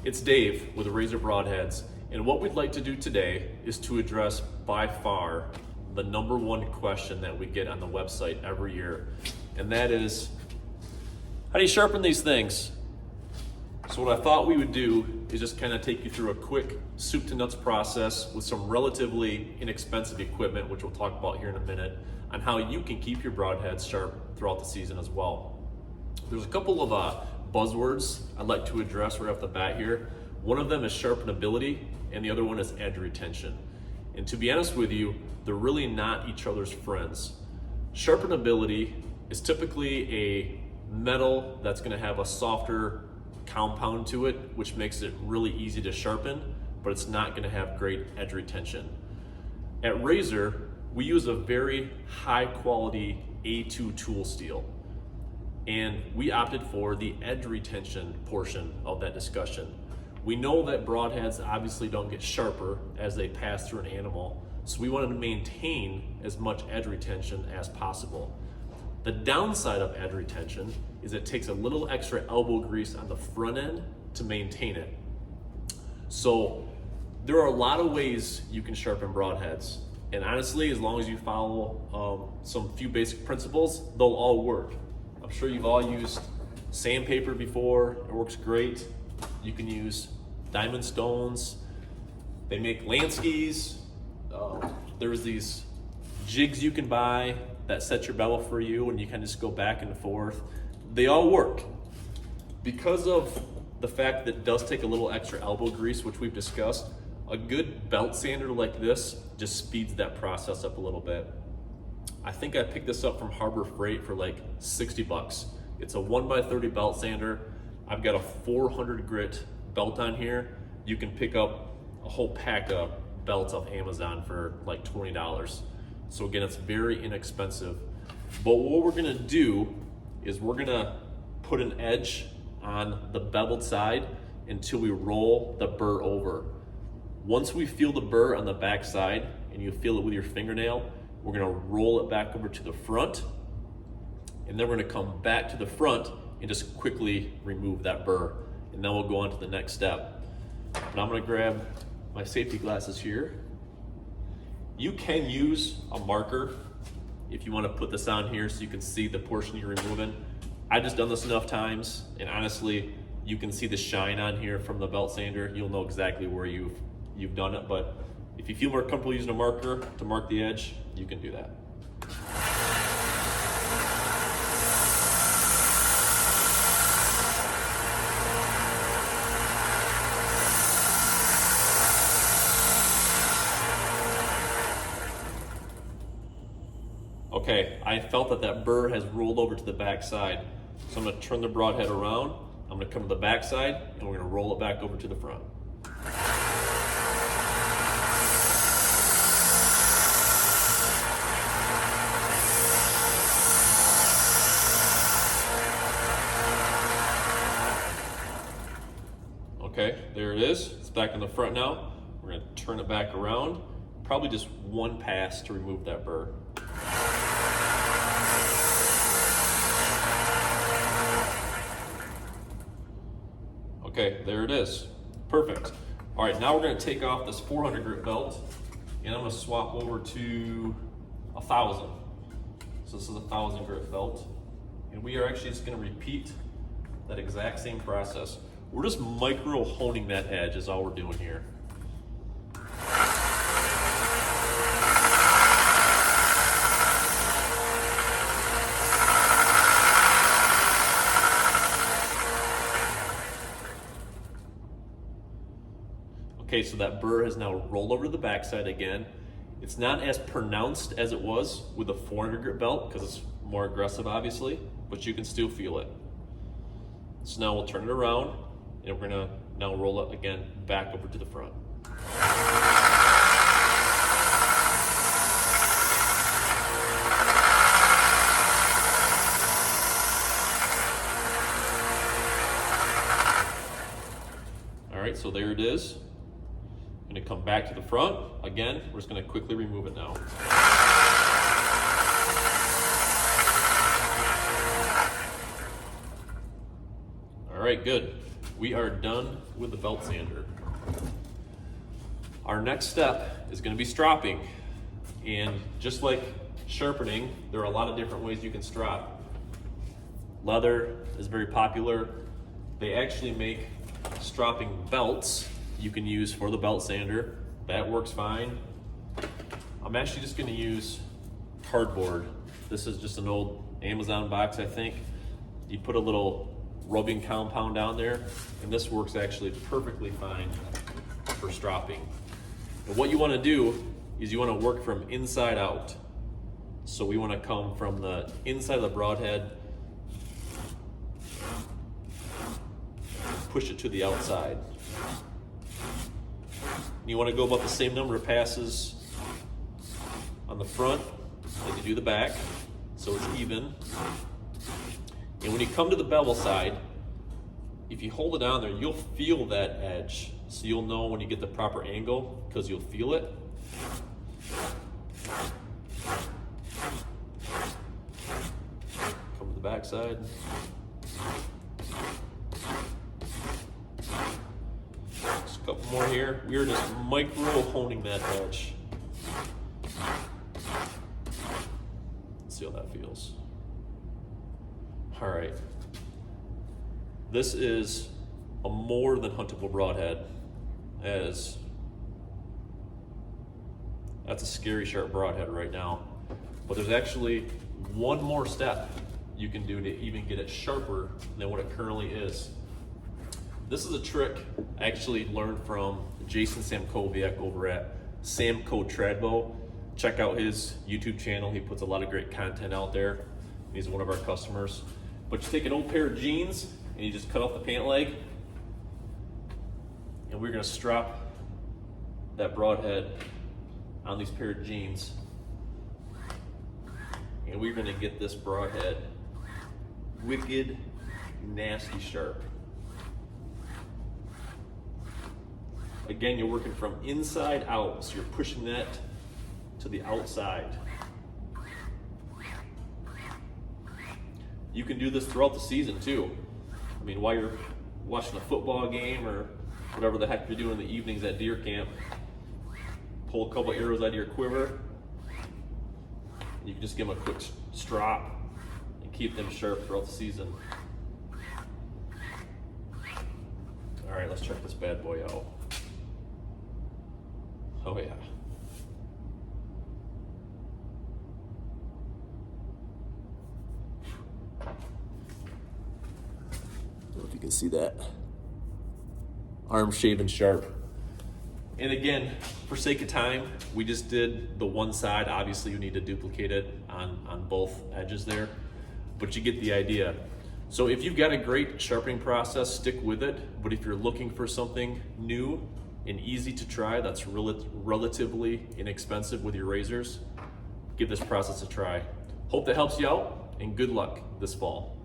It's Dave with RAZOR Broadheads, and what we'd like to do today is to address by far the number one question that we get on the website every year, and that is, how do you sharpen these things? So what I thought we would do is just kind of take you through a quick soup to nuts process with some relatively inexpensive equipment, which we'll talk about here in a minute, on how you can keep your broadheads sharp throughout the season as well. There's a couple of buzzwords I'd like to address right off the bat here. One of them is sharpenability, and the other one is edge retention. And to be honest with you, they're really not each other's friends. Sharpenability is typically a metal that's going to have a softer compound to it, which makes it really easy to sharpen, but it's not going to have great edge retention. At RAZOR, we use a very high quality A2 tool steel, and we opted for the edge retention portion of that discussion. We know that broadheads obviously don't get sharper as they pass through an animal, so we wanted to maintain as much edge retention as possible. The downside of edge retention is it takes a little extra elbow grease on the front end to maintain it. So there are a lot of ways you can sharpen broadheads, and honestly, as long as you follow some few basic principles, they'll all work. I'm sure you've all used sandpaper before. It works great. You can use diamond stones. They make land skis. There's these jigs you can buy that set your bevel for you, and you can just go back and forth. They all work. Because of the fact that it does take a little extra elbow grease, which we've discussed, a good belt sander like this just speeds that process up a little bit. I think I picked this up from Harbor Freight for like 60 bucks. It's a 1x30 belt sander. I've got a 400 grit belt on here. You can pick up a whole pack of belts off Amazon for like $20. So again, it's very inexpensive. But what we're gonna do is we're gonna put an edge on the beveled side until we roll the burr over. Once we feel the burr on the back side and you feel it with your fingernail, we're gonna roll it back over to the front, and then we're gonna come back to the front and just quickly remove that burr. And then we'll go on to the next step. And I'm gonna grab my safety glasses here. You can use a marker if you wanna put this on here so you can see the portion you're removing. I've just done this enough times, and honestly, you can see the shine on here from the belt sander. You'll know exactly where you've done it, but if you feel more comfortable using a marker to mark the edge, you can do that. Okay, I felt that burr has rolled over to the back side. So I'm gonna turn the broadhead around, I'm gonna come to the back side, and we're gonna roll it back over to the front. Okay, there it is. It's back in the front now. We're gonna turn it back around. Probably just one pass to remove that burr. Okay, there it is. Perfect. All right, now we're gonna take off this 400 grit belt, and I'm gonna swap over to 1,000. So this is a 1,000 grit belt. And we are actually just gonna repeat that exact same process. We're just micro honing that edge is all we're doing here. Okay, so that burr has now rolled over to the backside again. It's not as pronounced as it was with a 400 grit belt because it's more aggressive obviously, but you can still feel it. So now we'll turn it around, and we're gonna now roll it again back over to the front. All right, so there it is. I'm gonna come back to the front. Again, we're just gonna quickly remove it now. All right, good. we are done with the belt sander. Our next step is going to be stropping. And just like sharpening, there are a lot of different ways you can strop. Leather is very popular. They actually make stropping belts you can use for the belt sander. That works fine. I'm actually just going to use cardboard. This is just an old Amazon box, I think. You put a little rubbing compound down there, and this works actually perfectly fine for stropping. And what you want to do is you want to work from inside out. So we want to come from the inside of the broadhead, push it to the outside. You want to go about the same number of passes on the front as you do the back, so it's even. And when you come to the bevel side, if you hold it down there, you'll feel that edge. So you'll know when you get the proper angle, because you'll feel it. Come to the back side. Just a couple more here. We are just micro honing that edge. Let's see how that feels. All right. This is a more than huntable broadhead, as that's a scary sharp broadhead right now. But there's actually one more step you can do to even get it sharper than what it currently is. This is a trick I actually learned from Jason Samkoviak over at Samco Tradbow. Check out his YouTube channel. He puts a lot of great content out there. He's one of our customers. But you take an old pair of jeans and you just cut off the pant leg, and we're gonna strap that broadhead on these pair of jeans, and we're gonna get this broadhead wicked, nasty sharp. Again, you're working from inside out, so you're pushing that to the outside. You can do this throughout the season too. I mean, while you're watching a football game or whatever the heck you're doing in the evenings at deer camp, pull a couple arrows out of your quiver, and you can just give them a quick strop and keep them sharp throughout the season. All right, let's check this bad boy out. Oh yeah. I don't know if you can see that. Arm shaven sharp. And again, for sake of time, we just did the one side. Obviously you need to duplicate it on both edges there, but you get the idea. So if you've got a great sharpening process, stick with it. But if you're looking for something new and easy to try that's relatively inexpensive with your razors, give this process a try. Hope that helps you out, and good luck this fall.